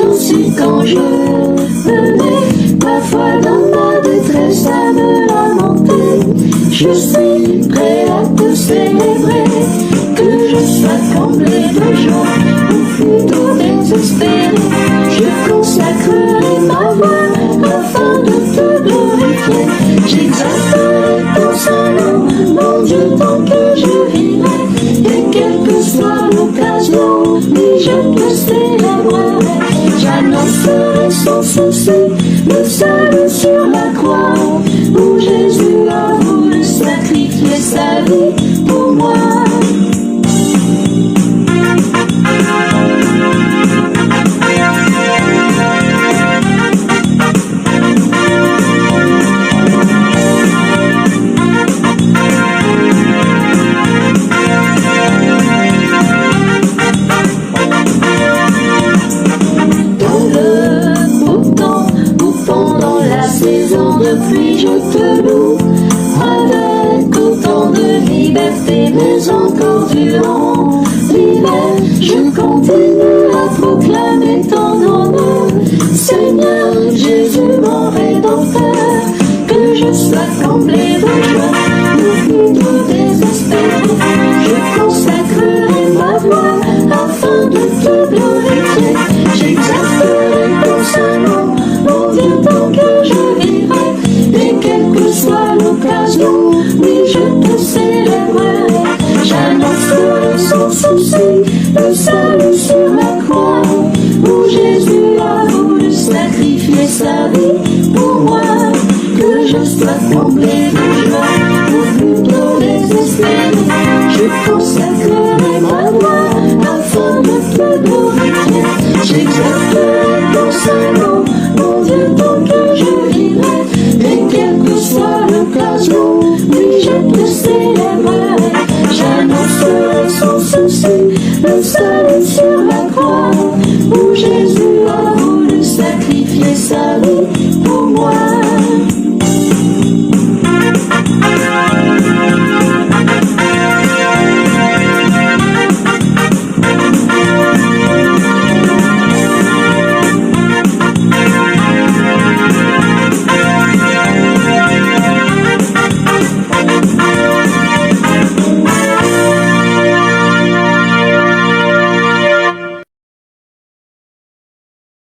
aussi quand je me mets parfois dans ma détresse à me lamenter. Je suis prêt à te célébrer, que je sois comblé de joie ou plutôt désespéré. Je consacrerai ma voix afin de te glorifier. J'exalterai ton Saint-Nom, mon Dieu, tant que je vivrai. Et quelle que soit l'occasion, oui, je te célébrerai. J'annoncerai sans souci le salut sur la croix, où Jésus a voulu sacrifier sa vie pour moi. Depuis je te loue, avec autant de liberté, mais encore durant l'hiver, je continue à proclamer ton honneur. Seigneur Jésus, mon Rédempteur, que je sois comblé de joie ou plutôt désespéré, je consacrerai ma voix afin de te glorifier. J'exalterai ton Saint-Nom, mon Dieu, tant que je vivrai. Et quelle que soit l'occasion, oui, je te célébrerai. J'annoncerai sans souci le salut sur la croix, où Jésus a voulu sacrifier sa vie pour moi. Que je sois comblé de joie ou plutôt désespéré, je consacrerai ma voix afin de te glorifier. J'exalterai ton Saint-Nom,